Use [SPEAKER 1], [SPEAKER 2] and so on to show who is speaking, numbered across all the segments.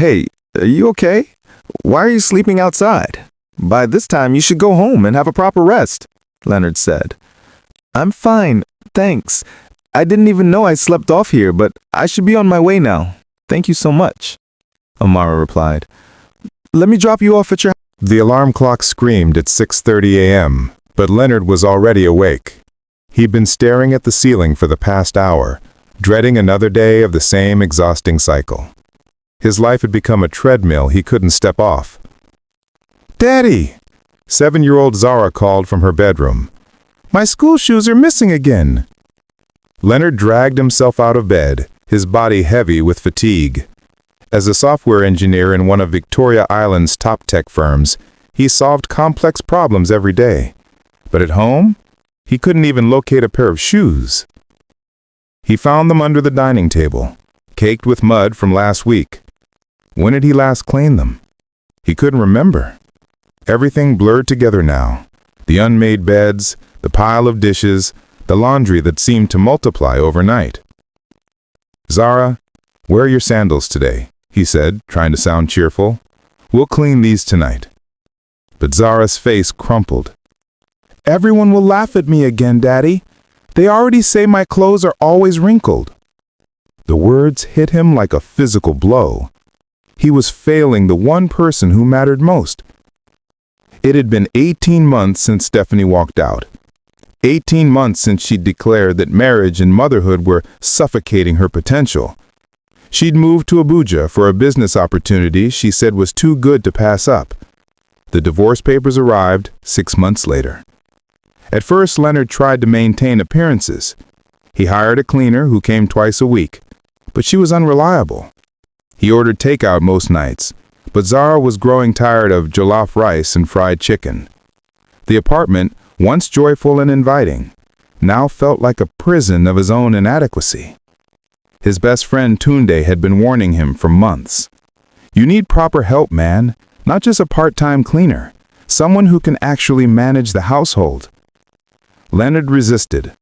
[SPEAKER 1] Hey, are you okay? Why are you sleeping outside? By this time, you should go home and have a proper rest, Leonard said. I'm fine, thanks. I didn't even know I slept off here, but I should be on my way now. Thank you so much, Amara replied. Let me drop you off at your house.
[SPEAKER 2] The alarm clock screamed at 6:30 a.m., but Leonard was already awake. He'd been staring at the ceiling for the past hour, dreading another day of the same exhausting cycle. His life had become a treadmill he couldn't step off. "Daddy!" 7-year-old Zara called from her bedroom. "My school shoes are missing again." Leonard dragged himself out of bed, his body heavy with fatigue. As a software engineer in one of Victoria Island's top tech firms, he solved complex problems every day. But at home, he couldn't even locate a pair of shoes. He found them under the dining table, caked with mud from last week. When had he last cleaned them? He couldn't remember. Everything blurred together now. The unmade beds, the pile of dishes, the laundry that seemed to multiply overnight. "Zara, where are your sandals today?" he said, trying to sound cheerful. "We'll clean these tonight." But Zara's face crumpled. "Everyone will laugh at me again, Daddy. They already say my clothes are always wrinkled." The words hit him like a physical blow. He was failing the one person who mattered most. It had been 18 months since Stephanie walked out. 18 months since she'd declared that marriage and motherhood were suffocating her potential. She'd moved to Abuja for a business opportunity she said was too good to pass up. The divorce papers arrived 6 months later. At first, Leonard tried to maintain appearances. He hired a cleaner who came twice a week, but she was unreliable. He ordered takeout most nights, but Zara was growing tired of jollof rice and fried chicken. The apartment, once joyful and inviting, now felt like a prison of his own inadequacy. His best friend Tunde had been warning him for months. "You need proper help, man, not just a part-time cleaner, someone who can actually manage the household." Leonard resisted.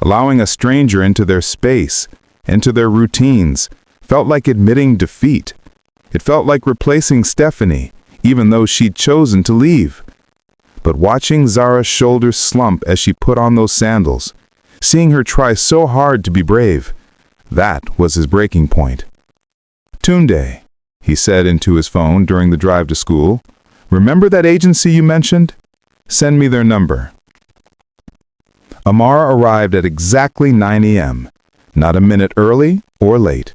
[SPEAKER 2] Allowing a stranger into their space, into their routines, felt like admitting defeat. It felt like replacing Stephanie, even though she'd chosen to leave. But watching Zara's shoulders slump as she put on those sandals, seeing her try so hard to be brave, that was his breaking point. "Tunde," he said into his phone during the drive to school, "remember that agency you mentioned? Send me their number." Amara arrived at exactly 9 a.m., not a minute early or late.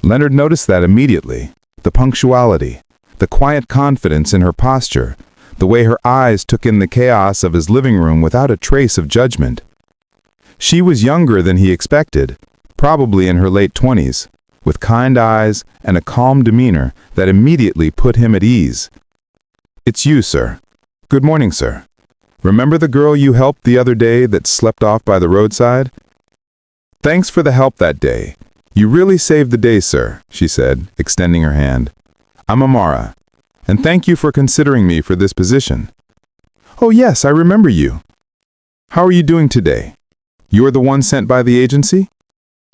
[SPEAKER 2] Leonard noticed that immediately. The punctuality, the quiet confidence in her posture, the way her eyes took in the chaos of his living room without a trace of judgment. She was younger than he expected, probably in her late 20s, with kind eyes and a calm demeanor that immediately put him at ease. "It's you, sir. Good morning, sir. Remember the girl you helped the other day that slept off by the roadside?" "Thanks for the help that day. You really saved the day, sir," she said, extending her hand. "I'm Amara, and thank you for considering me for this position." "Oh yes, I remember you. How are you doing today? You are the one sent by the agency?"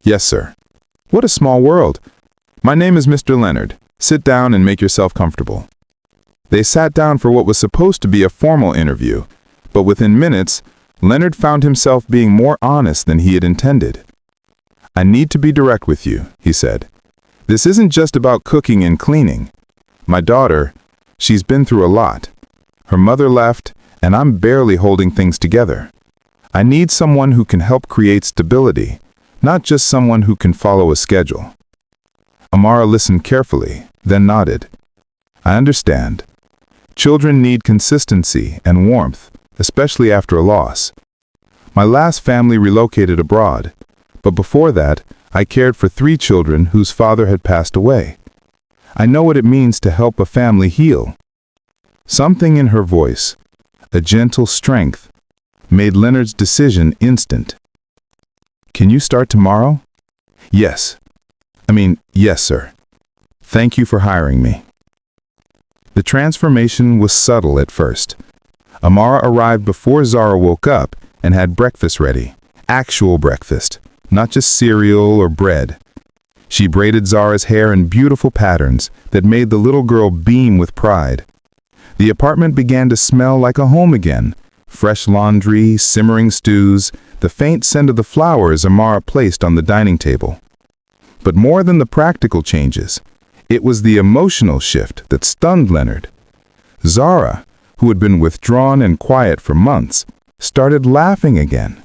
[SPEAKER 2] "Yes, sir." "What a small world. My name is Mr. Leonard. Sit down and make yourself comfortable." They sat down for what was supposed to be a formal interview, but within minutes, Leonard found himself being more honest than he had intended. "I need to be direct with you," he said. "This isn't just about cooking and cleaning. My daughter, she's been through a lot. Her mother left, and I'm barely holding things together. I need someone who can help create stability, not just someone who can follow a schedule." Amara listened carefully, then nodded. "I understand. Children need consistency and warmth, especially after a loss. My last family relocated abroad, but before that, I cared for 3 children whose father had passed away. I know what it means to help a family heal." Something in her voice, a gentle strength, made Leonard's decision instant. "Can you start tomorrow?" Yes, sir. Thank you for hiring me." The transformation was subtle at first. Amara arrived before Zara woke up and had breakfast ready, actual breakfast, not just cereal or bread. She braided Zara's hair in beautiful patterns that made the little girl beam with pride. The apartment began to smell like a home again. Fresh laundry, simmering stews, the faint scent of the flowers Amara placed on the dining table. But more than the practical changes, it was the emotional shift that stunned Leonard. Zara, who had been withdrawn and quiet for months, started laughing again.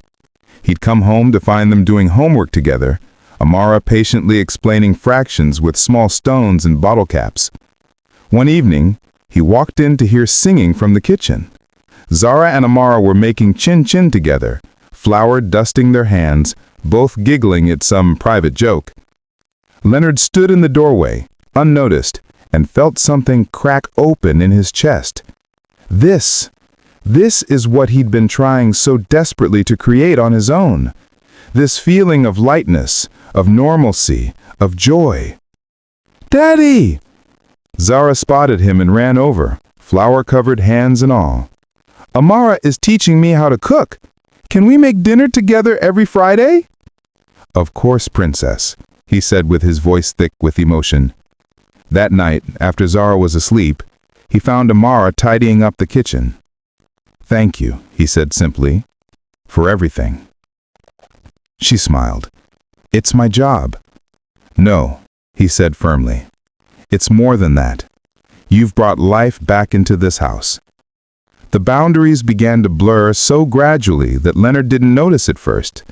[SPEAKER 2] He'd come home to find them doing homework together, Amara patiently explaining fractions with small stones and bottle caps. One evening, he walked in to hear singing from the kitchen. Zara and Amara were making chin-chin together, flour dusting their hands, both giggling at some private joke. Leonard stood in the doorway, unnoticed, and felt something crack open in his chest. This is what he'd been trying so desperately to create on his own. This feeling of lightness, of normalcy, of joy. "Daddy!" Zara spotted him and ran over, flour-covered hands and all. "Amara is teaching me how to cook. Can we make dinner together every Friday?" "Of course, princess," he said with his voice thick with emotion. That night, after Zara was asleep, he found Amara tidying up the kitchen. "Thank you," he said simply, "for everything." She smiled. "It's my job." "No," he said firmly. "It's more than that. You've brought life back into this house." The boundaries began to blur so gradually that Leonard didn't notice at first.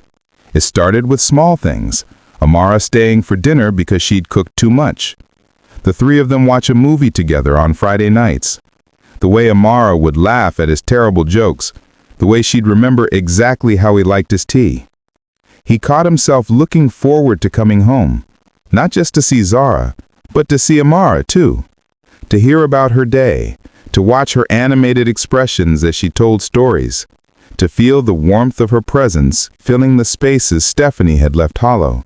[SPEAKER 2] It started with small things, Amara staying for dinner because she'd cooked too much. The three of them watch a movie together on Friday nights. The way Amara would laugh at his terrible jokes, the way she'd remember exactly how he liked his tea. He caught himself looking forward to coming home, not just to see Zara, but to see Amara too, to hear about her day, to watch her animated expressions as she told stories, to feel the warmth of her presence filling the spaces Stephanie had left hollow.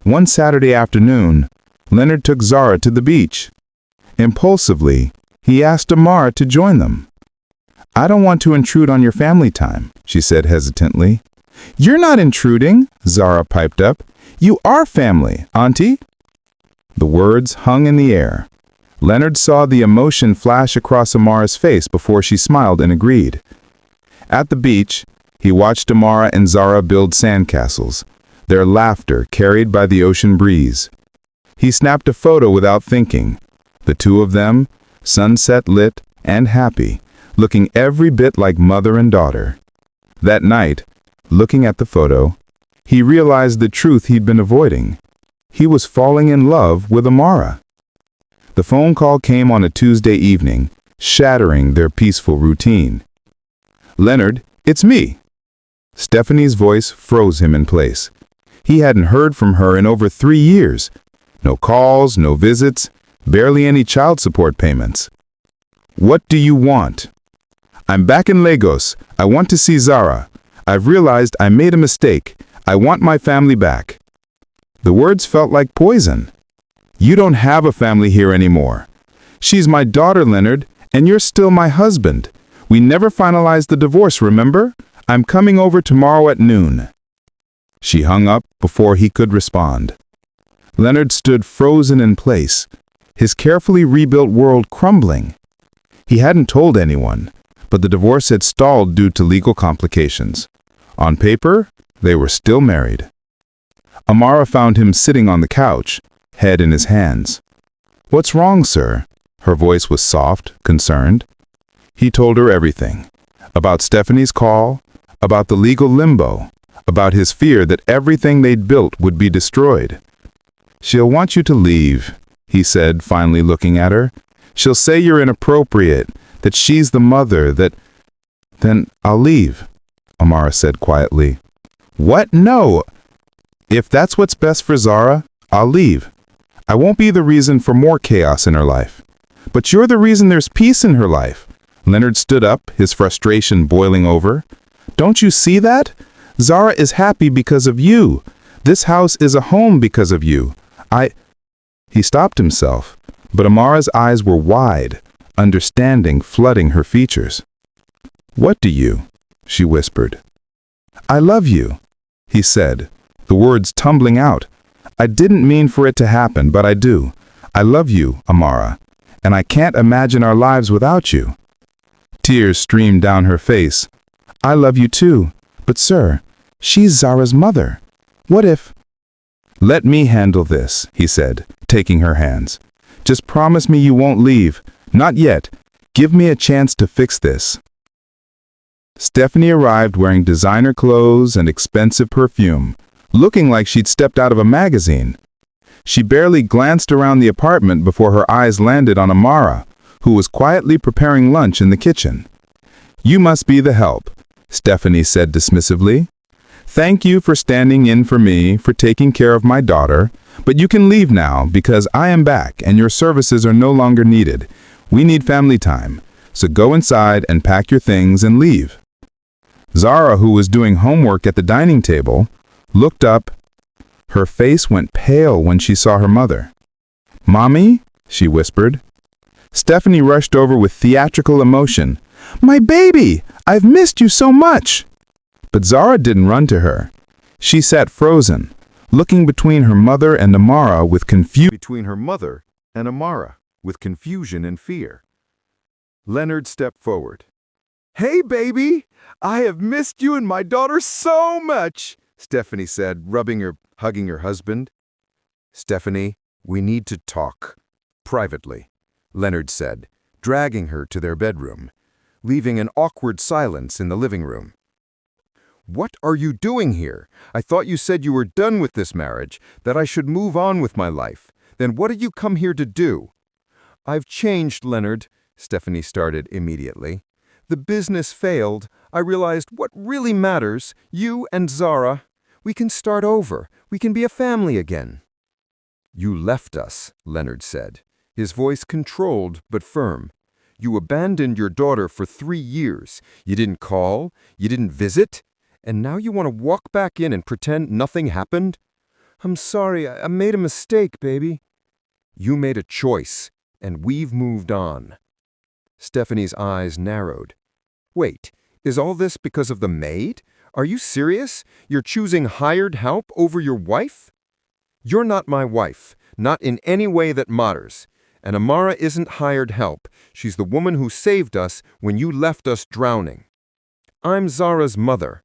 [SPEAKER 2] One Saturday afternoon, Leonard took Zara to the beach. Impulsively, he asked Amara to join them. "I don't want to intrude on your family time," she said hesitantly. "You're not intruding," Zara piped up. "You are family, Auntie." The words hung in the air. Leonard saw the emotion flash across Amara's face before she smiled and agreed. At the beach, he watched Amara and Zara build sandcastles, their laughter carried by the ocean breeze. He snapped a photo without thinking, the two of them, sunset lit and happy, looking every bit like mother and daughter. That night, looking at the photo, he realized the truth he'd been avoiding. He was falling in love with Amara. The phone call came on a Tuesday evening, shattering their peaceful routine. "Leonard, it's me." Stephanie's voice froze him in place. He hadn't heard from her in over 3 years. No calls, no visits, barely any child support payments. "What do you want?" "I'm back in Lagos. I want to see Zara. I've realized I made a mistake. I want my family back." The words felt like poison. "You don't have a family here anymore. She's my daughter, Leonard, and you're still my husband. We never finalized the divorce, remember? I'm coming over tomorrow at noon." She hung up before he could respond. Leonard stood frozen in place, his carefully rebuilt world crumbling. He hadn't told anyone, but the divorce had stalled due to legal complications. On paper, they were still married. Amara found him sitting on the couch, head in his hands. "What's wrong, sir?" Her voice was soft, concerned. He told her everything. About Stephanie's call, about the legal limbo, about his fear that everything they'd built would be destroyed. "She'll want you to leave," he said, finally looking at her. "She'll say you're inappropriate, that she's the mother, that—" "Then I'll leave," Amara said quietly. "What? No! If that's what's best for Zara, I'll leave. I won't be the reason for more chaos in her life. But you're the reason there's peace in her life." Leonard stood up, his frustration boiling over. "Don't you see that? Zara is happy because of you. This house is a home because of you. He stopped himself, but Amara's eyes were wide, understanding flooding her features. "What do you?" she whispered. "I love you," he said, the words tumbling out, I didn't mean for it to happen, but I do. I love you, Amara, and I can't imagine our lives without you." Tears streamed down her face. "I love you too, but sir, she's Zara's mother. What if—" "Let me handle this," he said, taking her hands. "Just promise me you won't leave. Not yet. Give me a chance to fix this." Stephanie arrived wearing designer clothes and expensive perfume, looking like she'd stepped out of a magazine. She barely glanced around the apartment before her eyes landed on Amara, who was quietly preparing lunch in the kitchen. "You must be the help," Stephanie said dismissively. "Thank you for standing in for me, for taking care of my daughter, but you can leave now because I am back and your services are no longer needed. We need family time, so go inside and pack your things and leave." Zara, who was doing homework at the dining table, looked up. Her face went pale when she saw her mother. "Mommy?" she whispered. Stephanie rushed over with theatrical emotion. "My baby! I've missed you so much!" But Zara didn't run to her. She sat frozen, looking between her mother and Amara with confusion and fear. Leonard stepped forward. "Hey, baby! I have missed you and my daughter so much," Stephanie said, hugging her husband. "Stephanie, we need to talk. Privately," Leonard said, dragging her to their bedroom, leaving an awkward silence in the living room. "What are you doing here? I thought you said you were done with this marriage, that I should move on with my life. Then what did you come here to do?" "I've changed, Leonard," Stephanie started immediately. "The business failed. I realized what really matters, you and Zara. We can start over. We can be a family again." "You left us," Leonard said, his voice controlled but firm. "You abandoned your daughter for 3 years. You didn't call, you didn't visit, and now you want to walk back in and pretend nothing happened?" "I'm sorry, I made a mistake, baby." "You made a choice, and we've moved on." Stephanie's eyes narrowed. "Wait, is all this because of the maid? Are you serious? You're choosing hired help over your wife?" "You're not my wife, not in any way that matters. And Amara isn't hired help. She's the woman who saved us when you left us drowning. I'm Zara's mother.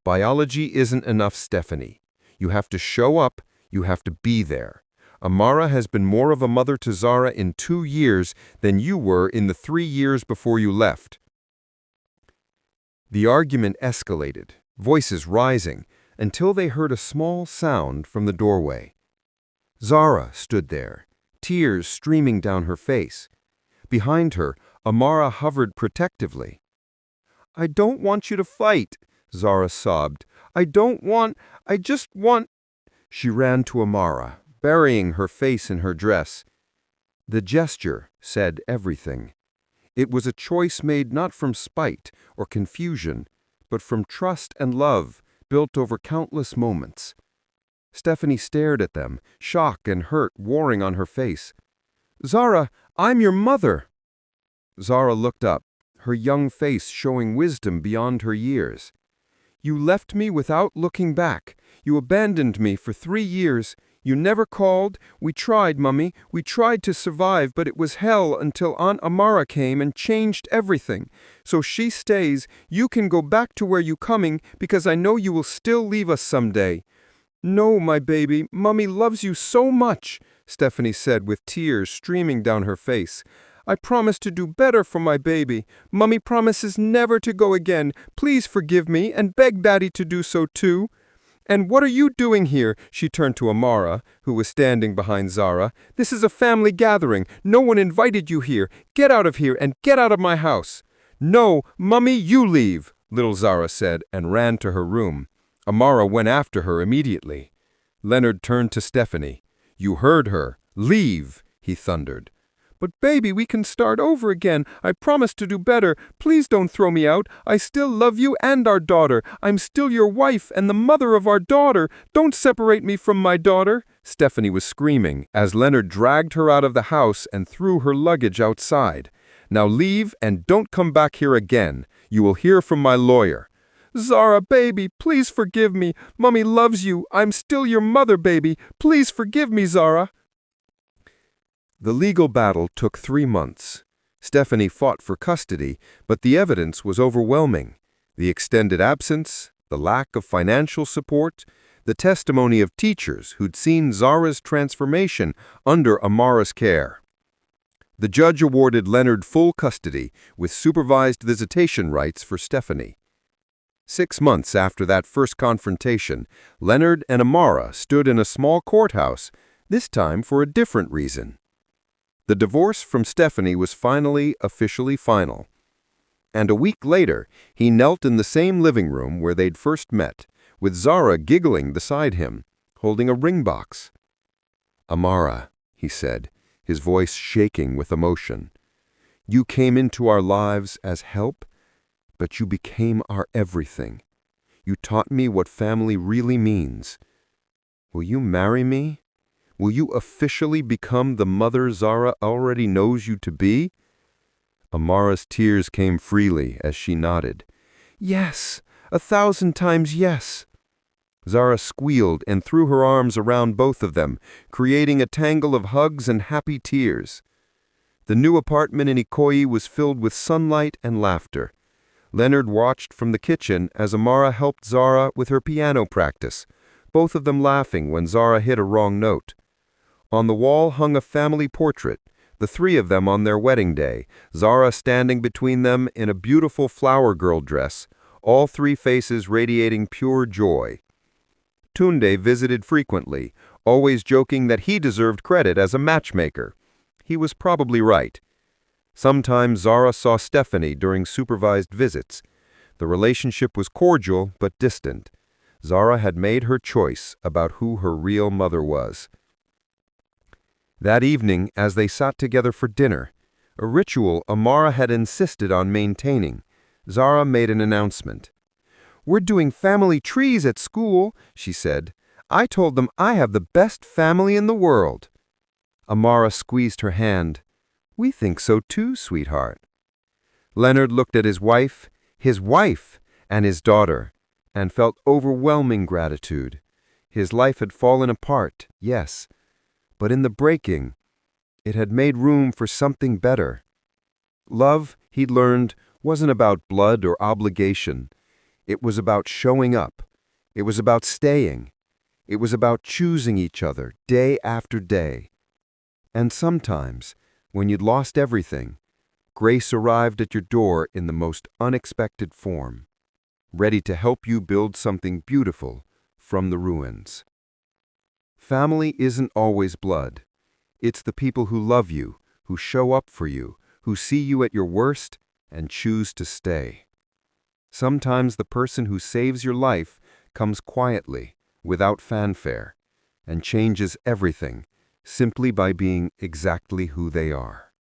[SPEAKER 2] Biology isn't enough, Stephanie. You have to show up, you have to be there. Amara has been more of a mother to Zara in 2 years than you were in the 3 years before you left." The argument escalated, voices rising, until they heard a small sound from the doorway. Zara stood there, tears streaming down her face. Behind her, Amara hovered protectively. "I don't want you to fight," Zara sobbed. I just want—" She ran to Amara, burying her face in her dress. The gesture said everything. It was a choice made not from spite or confusion, but from trust and love built over countless moments. Stephanie stared at them, shock and hurt warring on her face. "Zara, I'm your mother." Zara looked up, her young face showing wisdom beyond her years. "You left me without looking back. You abandoned me for 3 years. You never called. We tried, Mummy. We tried to survive, but it was hell until Aunt Amara came and changed everything. So she stays. You can go back to where you coming because I know you will still leave us someday." "No, my baby. Mummy loves you so much," Stephanie said with tears streaming down her face. "I promise to do better for my baby. Mummy promises never to go again. Please forgive me and beg Daddy to do so too." "And what are you doing here?" She turned to Amara, who was standing behind Zara. "This is a family gathering. No one invited you here. Get out of here and get out of my house." "No, Mummy, you leave," little Zara said and ran to her room. Amara went after her immediately. Leonard turned to Stephanie. "You heard her. Leave," he thundered. "But baby, we can start over again. I promise to do better. Please don't throw me out. I still love you and our daughter. I'm still your wife and the mother of our daughter. Don't separate me from my daughter." Stephanie was screaming as Leonard dragged her out of the house and threw her luggage outside. "Now leave and don't come back here again. You will hear from my lawyer."
[SPEAKER 3] Zara, baby, please forgive me. Mummy loves you. I'm still your mother, baby. Please forgive me, Zara." The legal battle took 3 months. Stephanie fought for custody, but the evidence was overwhelming. The extended absence, the lack of financial support, the testimony of teachers who'd seen Zara's transformation under Amara's care. The judge awarded Leonard full custody with supervised visitation rights for Stephanie. 6 months after that first confrontation, Leonard and Amara stood in a small courthouse, this time for a different reason. The divorce from Stephanie was finally officially final. And a week later, he knelt in the same living room where they'd first met, with Zara giggling beside him, holding a ring box. "Amara," he said, his voice shaking with emotion, "you came into our lives as help, but you became our everything. You taught me what family really means. Will you marry me? Will you officially become the mother Zara already knows you to be?" Amara's tears came freely as she nodded. "Yes, 1,000 times yes." Zara squealed and threw her arms around both of them, creating a tangle of hugs and happy tears. The new apartment in Ikoyi was filled with sunlight and laughter. Leonard watched from the kitchen as Amara helped Zara with her piano practice, both of them laughing when Zara hit a wrong note. On the wall hung a family portrait, the 3 of them on their wedding day, Zara standing between them in a beautiful flower girl dress, all 3 faces radiating pure joy. Tunde visited frequently, always joking that he deserved credit as a matchmaker. He was probably right. Sometimes Zara saw Stephanie during supervised visits. The relationship was cordial but distant. Zara had made her choice about who her real mother was. That evening, as they sat together for dinner, a ritual Amara had insisted on maintaining, Zara made an announcement. "We're doing family trees at school," she said. "I told them I have the best family in the world." Amara squeezed her hand. "We think so too, sweetheart." Leonard looked at his wife, and his daughter, and felt overwhelming gratitude. His life had fallen apart, yes, but in the breaking, it had made room for something better. Love, he'd learned, wasn't about blood or obligation. It was about showing up. It was about staying. It was about choosing each other day after day. And sometimes, when you'd lost everything, grace arrived at your door in the most unexpected form, ready to help you build something beautiful from the ruins. Family isn't always blood. It's the people who love you, who show up for you, who see you at your worst and choose to stay. Sometimes the person who saves your life comes quietly, without fanfare, and changes everything simply by being exactly who they are.